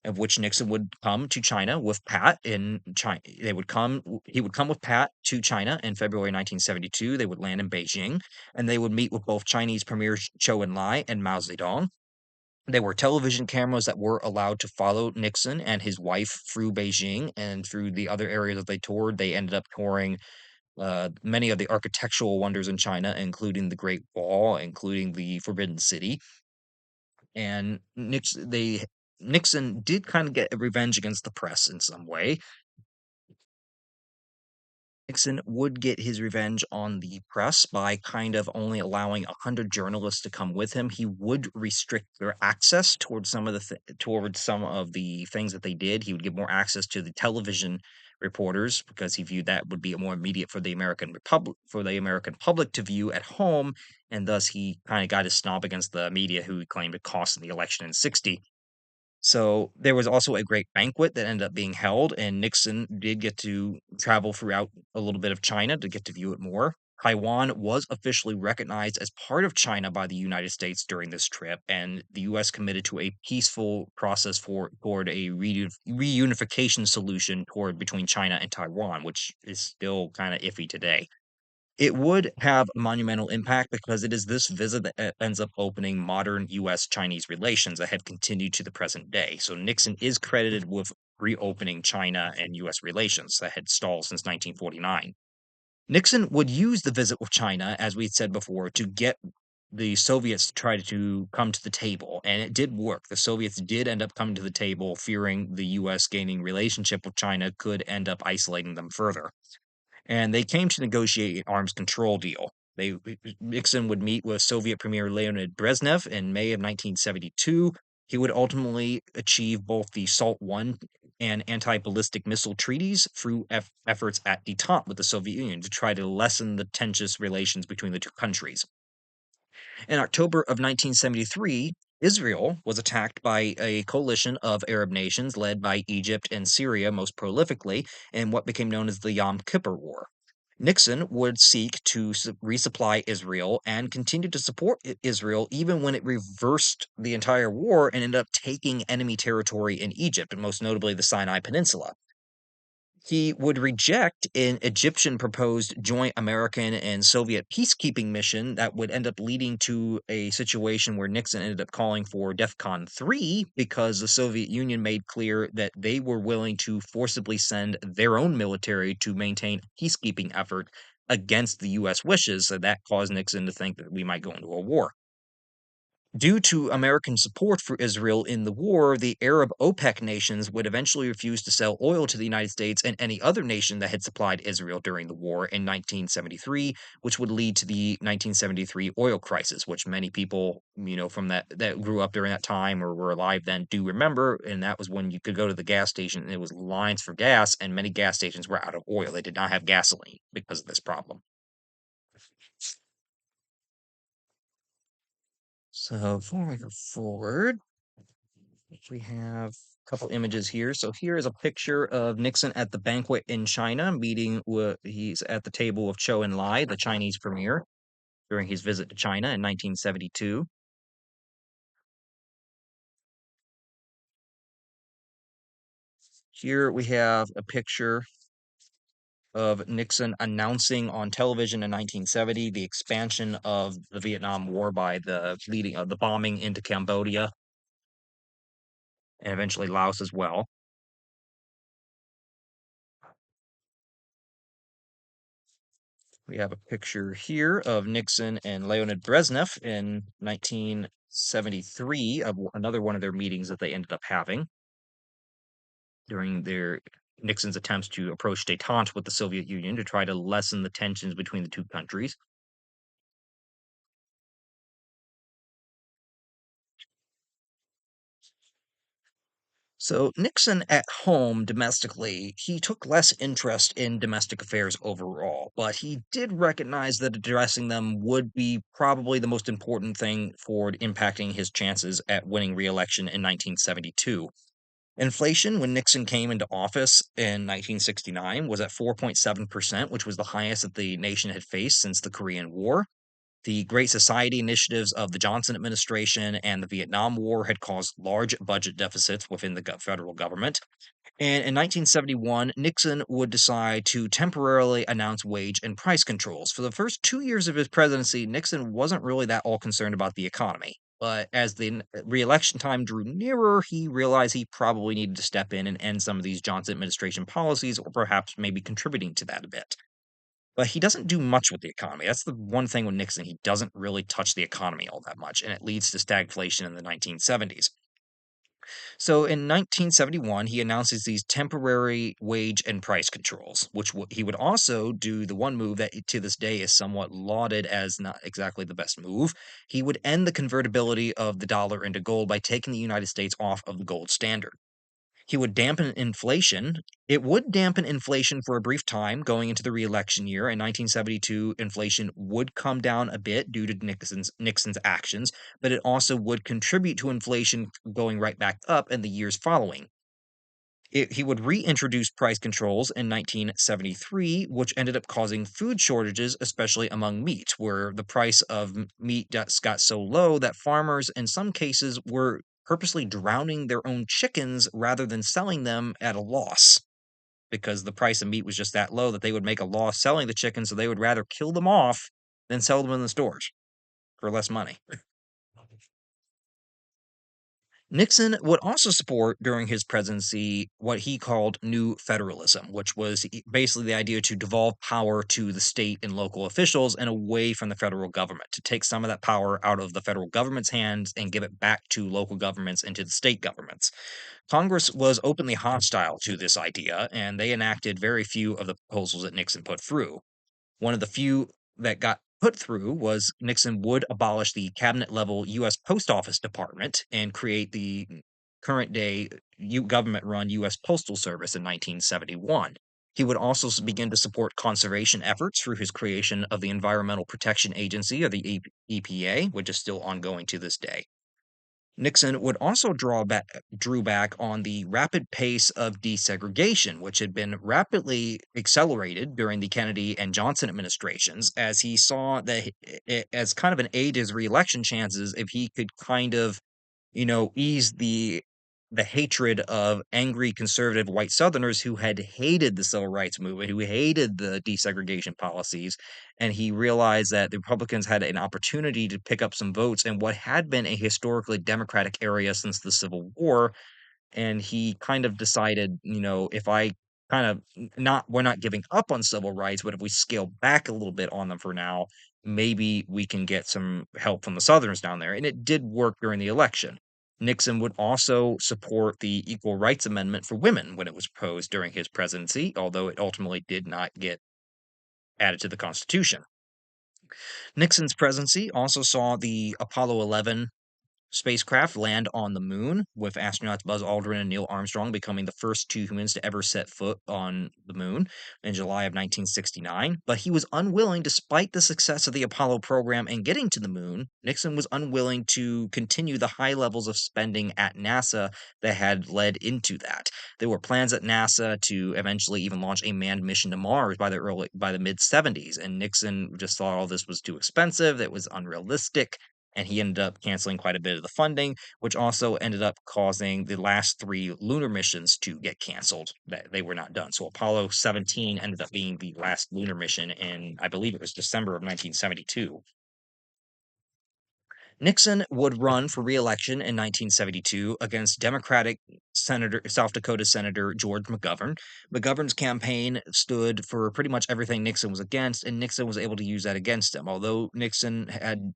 of which Nixon would come to China with Pat in China. He would come with Pat to China in February 1972. They would land in Beijing and they would meet with both Chinese Premier Zhou Enlai and Mao Zedong. There were television cameras that were allowed to follow Nixon and his wife through Beijing and through the other areas that they toured. They ended up touring many of the architectural wonders in China, including the Great Wall, including the Forbidden City. And Nixon did kind of get revenge against the press in some way. Nixon would get his revenge on the press by kind of only allowing 100 journalists to come with him. He would restrict their access towards towards some of the things that they did. He would give more access to the television reporters because he viewed that would be more immediate for the American public to view at home, and thus he kind of got his snob against the media, who he claimed had cost him the election in '60. So there was also a great banquet that ended up being held, and Nixon did get to travel throughout a little bit of China to get to view it more. Taiwan was officially recognized as part of China by the United States during this trip, and the US committed to a peaceful process toward a reunification solution toward between China and Taiwan, which is still kind of iffy today. It would have a monumental impact because it is this visit that ends up opening modern US-Chinese relations that have continued to the present day. So Nixon is credited with reopening China and US relations that had stalled since 1949. Nixon would use the visit with China, as we said before, to get the Soviets to try to come to the table, and it did work. The Soviets did end up coming to the table, fearing the US gaining relationship with China could end up isolating them further, and they came to negotiate an arms control deal. Nixon would meet with Soviet Premier Leonid Brezhnev in May of 1972. He would ultimately achieve both the SALT I and anti-ballistic missile treaties through efforts at detente with the Soviet Union to try to lessen the tensious relations between the two countries. In October of 1973, Israel was attacked by a coalition of Arab nations led by Egypt and Syria most prolifically in what became known as the Yom Kippur War. Nixon would seek to resupply Israel and continue to support Israel even when it reversed the entire war and ended up taking enemy territory in Egypt, and most notably the Sinai Peninsula. He would reject an Egyptian proposed joint American and Soviet peacekeeping mission that would end up leading to a situation where Nixon ended up calling for DEFCON 3 because the Soviet Union made clear that they were willing to forcibly send their own military to maintain a peacekeeping effort against the US wishes. So that caused Nixon to think that we might go into a war. Due to American support for Israel in the war, the Arab OPEC nations would eventually refuse to sell oil to the United States and any other nation that had supplied Israel during the war in 1973, which would lead to the 1973 oil crisis, which many people, from that grew up during that time or were alive then do remember. And that was when you could go to the gas station and it was lines for gas, and many gas stations were out of oil. They did not have gasoline because of this problem. So before we go forward, we have a couple images here. So here is a picture of Nixon at the banquet in China, meeting with he's at the table of Zhou Enlai, the Chinese premier, during his visit to China in 1972. Here we have a picture of Nixon announcing on television in 1970 the expansion of the Vietnam War by the bombing into Cambodia and eventually Laos as well. We have a picture here of Nixon and Leonid Brezhnev in 1973 of another one of their meetings that they ended up having during their Nixon's attempts to approach detente with the Soviet Union to try to lessen the tensions between the two countries. So Nixon at home domestically, he took less interest in domestic affairs overall, but he did recognize that addressing them would be probably the most important thing for impacting his chances at winning re-election in 1972. Inflation, when Nixon came into office in 1969, was at 4.7%, which was the highest that the nation had faced since the Korean War. The Great Society initiatives of the Johnson administration and the Vietnam War had caused large budget deficits within the federal government. And in 1971, Nixon would decide to temporarily announce wage and price controls. For the first 2 years of his presidency, Nixon wasn't really that all concerned about the economy. But as the re-election time drew nearer, he realized he probably needed to step in and end some of these Johnson administration policies, or perhaps maybe contributing to that a bit. But he doesn't do much with the economy. That's the one thing with Nixon. He doesn't really touch the economy all that much, and it leads to stagflation in the 1970s. So in 1971, he announces these temporary wage and price controls, which he would also do the one move that to this day is somewhat lauded as not exactly the best move. He would end the convertibility of the dollar into gold by taking the United States off of the gold standard. He would dampen inflation. It would dampen inflation for a brief time going into the re-election year. In 1972, inflation would come down a bit due to Nixon's actions, but it also would contribute to inflation going right back up in the years following. He would reintroduce price controls in 1973, which ended up causing food shortages, especially among meat, where the price of meat just got so low that farmers, in some cases, were purposely drowning their own chickens rather than selling them at a loss because the price of meat was just that low that they would make a loss selling the chickens, so they would rather kill them off than sell them in the stores for less money. Nixon would also support during his presidency what he called new federalism, which was basically the idea to devolve power to the state and local officials and away from the federal government, to take some of that power out of the federal government's hands and give it back to local governments and to the state governments. Congress was openly hostile to this idea, and they enacted very few of the proposals that Nixon put through. One of the few that got put through was Nixon would abolish the cabinet level U.S. Post Office Department and create the current day government run U.S. Postal Service in 1971. He would also begin to support conservation efforts through his creation of the Environmental Protection Agency, or the EPA, which is still ongoing to this day. Nixon would also drew back on the rapid pace of desegregation, which had been rapidly accelerated during the Kennedy and Johnson administrations, as he saw that as kind of an aid to his reelection chances if he could kind of, ease the hatred of angry conservative white Southerners who had hated the civil rights movement, who hated the desegregation policies, and he realized that the Republicans had an opportunity to pick up some votes in what had been a historically Democratic area since the Civil War, and he kind of decided, if I kind of not we're not giving up on civil rights, but if we scale back a little bit on them for now, maybe we can get some help from the Southerners down there. And it did work during the election. Nixon would also support the Equal Rights Amendment for women when it was proposed during his presidency, although it ultimately did not get added to the Constitution. Nixon's presidency also saw the Apollo 11 spacecraft land on the moon, with astronauts Buzz Aldrin and Neil Armstrong becoming the first two humans to ever set foot on the moon in July of 1969. But he was unwilling, despite the success of the Apollo program and getting to the moon, Nixon was unwilling to continue the high levels of spending at NASA that had led into that. There were plans at NASA to eventually even launch a manned mission to Mars by the mid 70s, and Nixon just thought all this was too expensive, it was unrealistic, and he ended up canceling quite a bit of the funding, which also ended up causing the last three lunar missions to get canceled. That they were not done. So Apollo 17 ended up being the last lunar mission in, I believe it was December of 1972. Nixon would run for re-election in 1972 against Democratic Senator South Dakota Senator George McGovern. McGovern's campaign stood for pretty much everything Nixon was against, and Nixon was able to use that against him. Although Nixon had,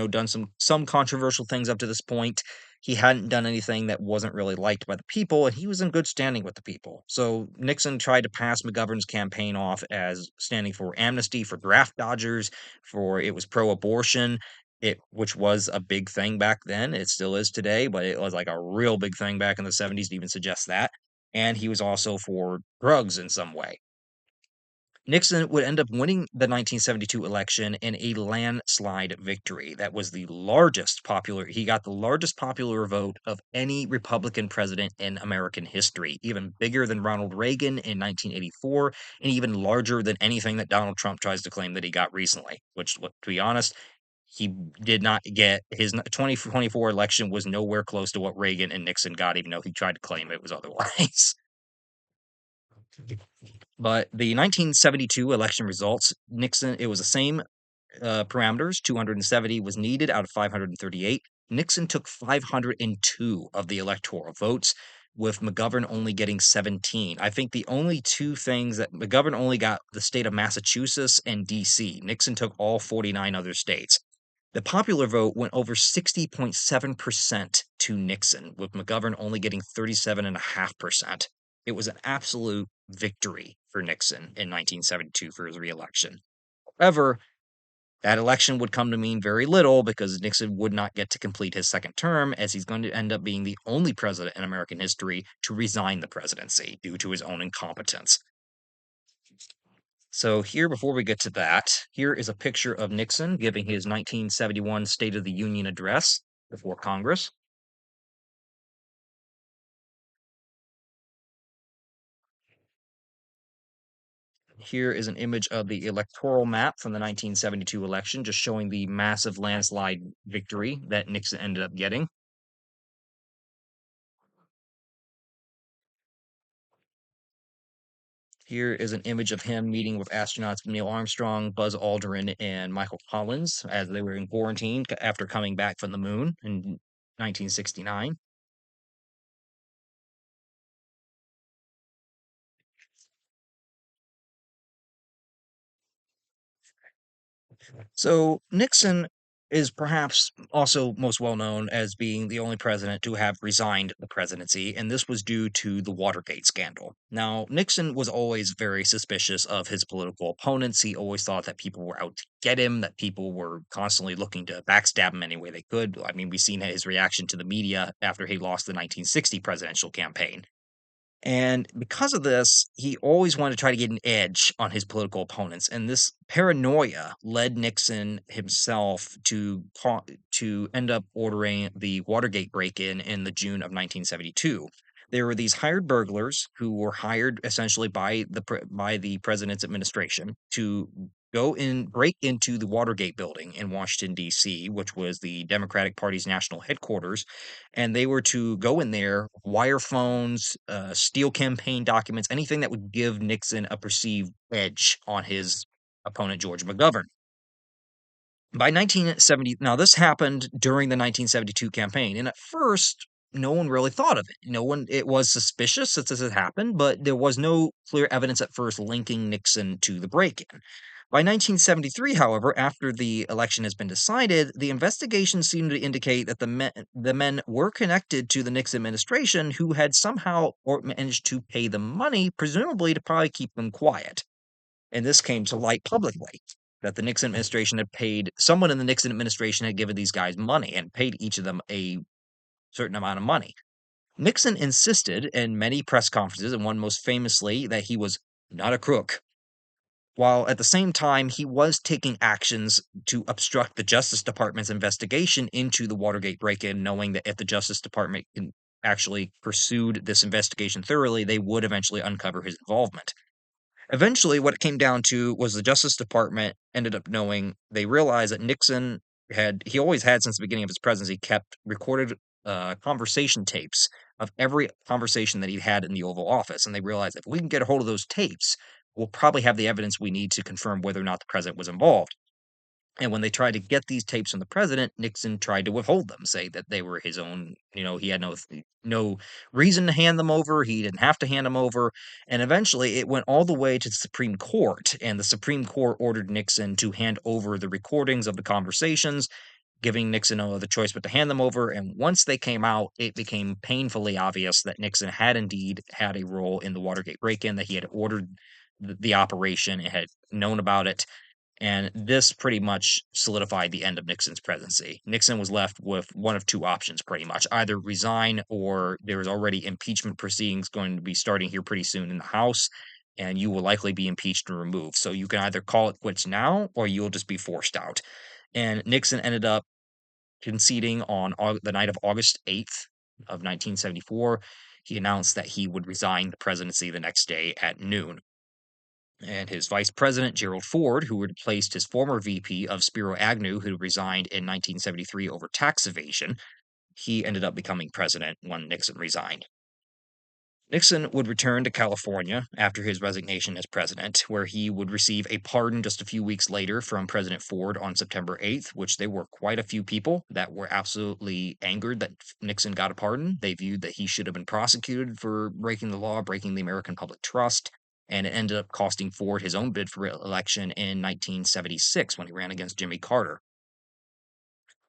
done some controversial things up to this point, he hadn't done anything that wasn't really liked by the people, and he was in good standing with the people. So Nixon tried to pass McGovern's campaign off as standing for amnesty for draft dodgers, for it was pro-abortion, which was a big thing back then. It still is today, but it was like a real big thing back in the 70s to even suggest that. And he was also for drugs in some way. Nixon would end up winning the 1972 election in a landslide victory. That was he got the largest popular vote of any Republican president in American history, even bigger than Ronald Reagan in 1984, and even larger than anything that Donald Trump tries to claim that he got recently, which, to be honest, he did not get. His 2024 election was nowhere close to what Reagan and Nixon got, even though he tried to claim it was otherwise. But the 1972 election results, Nixon, it was the same parameters. 270 was needed out of 538. Nixon took 502 of the electoral votes, with McGovern only getting 17. I think the only two things that McGovern only got the state of Massachusetts and DC. Nixon took all 49 other states. The popular vote went over 60.7% to Nixon, with McGovern only getting 37.5%. It was an absolute victory for Nixon in 1972 for his reelection. However, that election would come to mean very little because Nixon would not get to complete his second term, as he's going to end up being the only president in American history to resign the presidency due to his own incompetence. So here, before we get to that, here is a picture of Nixon giving his 1971 State of the Union address before Congress. Here is an image of the electoral map from the 1972 election, just showing the massive landslide victory that Nixon ended up getting. Here is an image of him meeting with astronauts Neil Armstrong, Buzz Aldrin, and Michael Collins as they were in quarantine after coming back from the moon in 1969. So Nixon is perhaps also most well known as being the only president to have resigned the presidency, and this was due to the Watergate scandal. Now, Nixon was always very suspicious of his political opponents. He always thought that people were out to get him, that people were constantly looking to backstab him any way they could. I mean, we've seen his reaction to the media after he lost the 1960 presidential campaign. And because of this, he always wanted to try to get an edge on his political opponents. And this paranoia led Nixon himself to end up ordering the Watergate break-in in the June of 1972. There were these hired burglars who were hired essentially by by the president's administration to go in break into the Watergate building in Washington D.C., which was the Democratic Party's national headquarters, and they were to go in there, wire phones, steal campaign documents, anything that would give Nixon a perceived edge on his opponent, George McGovern. By 1970, now this happened during the 1972 campaign, and at first, no one really thought of it. No one, it was suspicious that this had happened, but there was no clear evidence at first linking Nixon to the break in. By 1973, however, after the election has been decided, the investigation seemed to indicate that the men were connected to the Nixon administration, who had somehow managed to pay them money, presumably to probably keep them quiet. And this came to light publicly that the Nixon administration had paid someone in the Nixon administration had given these guys money and paid each of them a certain amount of money. Nixon insisted in many press conferences, and one most famously, that he was not a crook, while at the same time he was taking actions to obstruct the Justice Department's investigation into the Watergate break-in, knowing that if the Justice Department actually pursued this investigation thoroughly, they would eventually uncover his involvement. Eventually, what it came down to was the Justice Department ended up knowing, they realized that Nixon he always had since the beginning of his presidency kept recorded conversation tapes of every conversation that he had in the Oval Office, and they realized if we can get a hold of those tapes, we'll probably have the evidence we need to confirm whether or not the president was involved. And when they tried to get these tapes from the president, Nixon tried to withhold them, say that they were his own. He had no reason to hand them over. He didn't have to hand them over. And eventually, it went all the way to the Supreme Court, and the Supreme Court ordered Nixon to hand over the recordings of the conversations, giving Nixon no other choice but to hand them over. And once they came out, it became painfully obvious that Nixon had indeed had a role in the Watergate break-in, that he had ordered the operation and had known about it, and this pretty much solidified the end of Nixon's presidency. Nixon was left with one of two options, pretty much either resign, or there was already impeachment proceedings going to be starting here pretty soon in the House, and you will likely be impeached and removed. So you can either call it quits now, or you'll just be forced out. And Nixon ended up conceding on the night of August 8th of 1974. He announced that he would resign the presidency the next day at noon, and his vice president, Gerald Ford, who replaced his former VP of Spiro Agnew, who resigned in 1973 over tax evasion, he ended up becoming president when Nixon resigned. Nixon would return to California after his resignation as president, where he would receive a pardon just a few weeks later from President Ford on September 8th, which there were quite a few people that were absolutely angered that Nixon got a pardon. They viewed that he should have been prosecuted for breaking the law, breaking the American public trust, and it ended up costing Ford his own bid for re-election in 1976 when he ran against Jimmy Carter.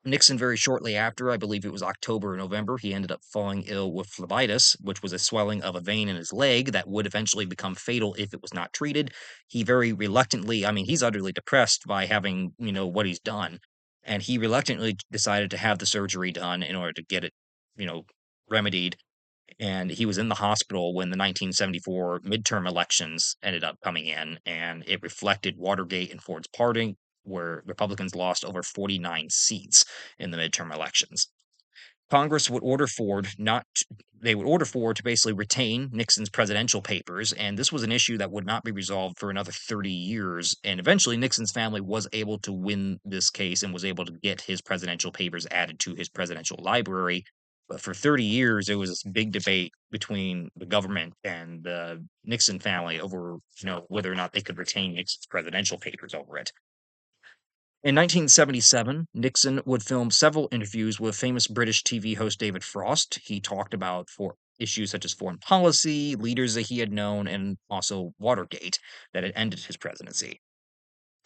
Nixon, very shortly after, I believe it was October or November, he ended up falling ill with phlebitis, which was a swelling of a vein in his leg that would eventually become fatal if it was not treated. He very reluctantly, I mean, he's utterly depressed by having, what he's done. And he reluctantly decided to have the surgery done in order to get it, you know, remedied. And he was in the hospital when the 1974 midterm elections ended up coming in, and it reflected Watergate and Ford's parting, where Republicans lost over 49 seats in the midterm elections. Congress would order Ford not they would order Ford to basically retain Nixon's presidential papers, and this was an issue that would not be resolved for another 30 years. And eventually Nixon's family was able to win this case and was able to get his presidential papers added to his presidential library. But for 30 years there was this big debate between the government and the Nixon family over, whether or not they could retain Nixon's presidential papers over it. In 1977, Nixon would film several interviews with famous British TV host David Frost. He talked about for issues such as foreign policy, leaders that he had known, and also Watergate that had ended his presidency.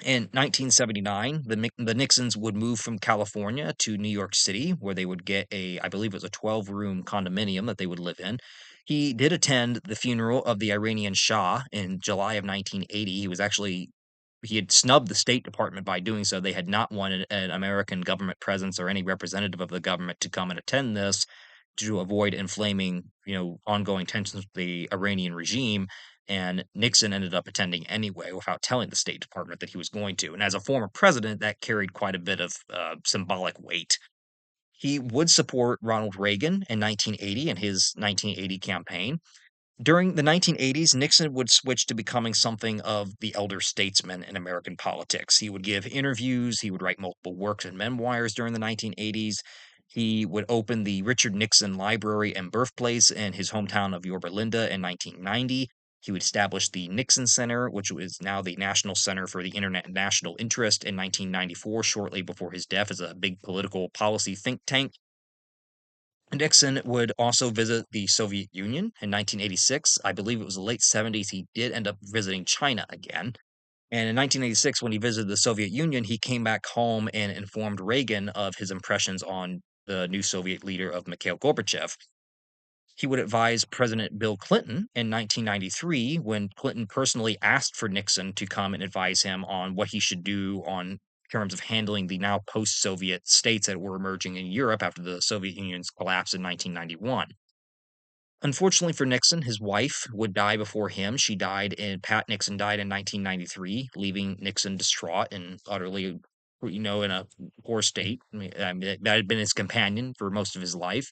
In 1979, the Nixons would move from California to New York City, where they would get I believe it was a 12-room condominium that they would live in. He did attend the funeral of the Iranian Shah in July of 1980. He had snubbed the State Department by doing so. They had not wanted an American government presence or any representative of the government to come and attend this to avoid inflaming, ongoing tensions with the Iranian regime. And Nixon ended up attending anyway without telling the State Department that he was going to. And as a former president, that carried quite a bit of symbolic weight. He would support Ronald Reagan in 1980 in his 1980 campaign. During the 1980s, Nixon would switch to becoming something of the elder statesman in American politics. He would give interviews, he would write multiple works and memoirs during the 1980s. He would open the Richard Nixon Library and Birthplace in his hometown of Yorba Linda in 1990. He would establish the Nixon Center, which is now the National Center for the Internet and National Interest, in 1994, shortly before his death, as a big political policy think tank. Nixon would also visit the Soviet Union in 1986. I believe it was the late 70s. He did end up visiting China again. And in 1986, when he visited the Soviet Union, he came back home and informed Reagan of his impressions on the new Soviet leader of Mikhail Gorbachev. He would advise President Bill Clinton in 1993 when Clinton personally asked for Nixon to come and advise him on what he should do on terms of handling the now post-Soviet states that were emerging in Europe after the Soviet Union's collapse in 1991. Unfortunately for Nixon, his wife would die before him. Pat Nixon died in 1993, leaving Nixon distraught and utterly, in a poor state. That had been his companion for most of his life.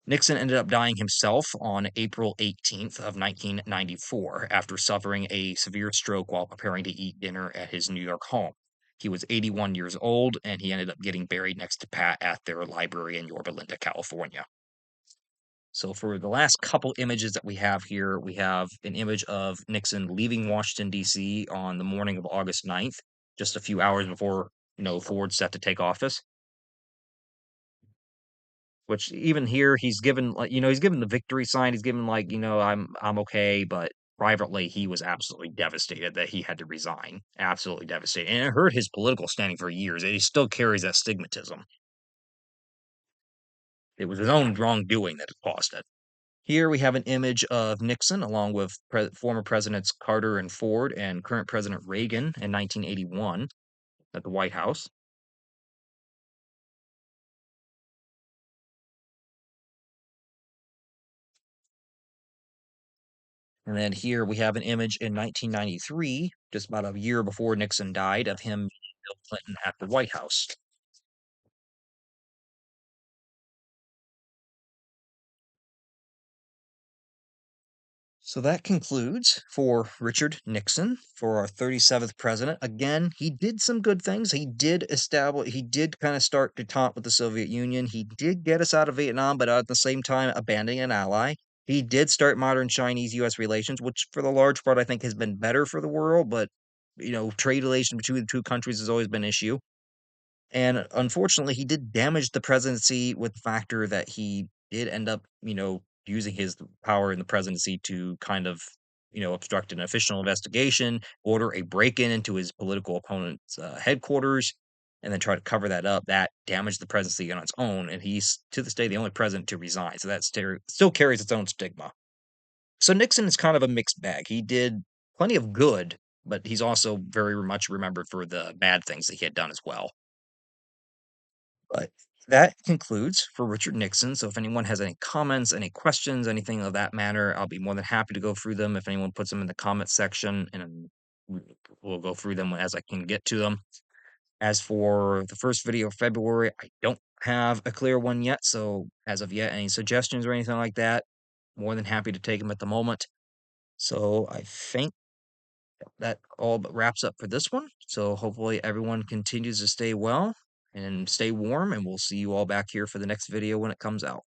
Nixon ended up dying himself on April 18th of 1994 after suffering a severe stroke while preparing to eat dinner at his New York home. He was 81 years old, and he ended up getting buried next to Pat at their library in Yorba Linda, California. So for the last couple images that we have here, we have an image of Nixon leaving Washington, D.C. on the morning of August 9th, just a few hours before, Ford set to take office. Which even here he's given like he's given the victory sign. He's given like I'm okay, but privately he was absolutely devastated that he had to resign. Absolutely devastated, and it hurt his political standing for years. And he still carries that stigmatism. It was his own wrongdoing that caused it. Here we have an image of Nixon along with former presidents Carter and Ford and current President Reagan in 1981 at the White House. And then here we have an image in 1993, just about a year before Nixon died, of him meeting Bill Clinton at the White House. So that concludes for Richard Nixon for our 37th president. Again, he did some good things. He did kind of start detente with the Soviet Union. He did get us out of Vietnam, but at the same time, abandoning an ally. He did start modern Chinese US relations, which for the large part I think has been better for the world, but trade relations between the two countries has always been an issue. And unfortunately, he did damage the presidency with the factor that he did end up, using his power in the presidency to kind of, obstruct an official investigation, order a break-in into his political opponent's headquarters, and then try to cover that up. That damaged the presidency on its own, and he's to this day the only president to resign. So that still carries its own stigma. So Nixon is kind of a mixed bag. He did plenty of good, but he's also very much remembered for the bad things that he had done as well. But that concludes for Richard Nixon. So if anyone has any comments, any questions, anything of that matter, I'll be more than happy to go through them. If anyone puts them in the comment section, and we'll go through them as I can get to them. As for the first video of February, I don't have a clear one yet. So as of yet, any suggestions or anything like that, more than happy to take them at the moment. So I think that all but wraps up for this one. So hopefully everyone continues to stay well and stay warm, and we'll see you all back here for the next video when it comes out.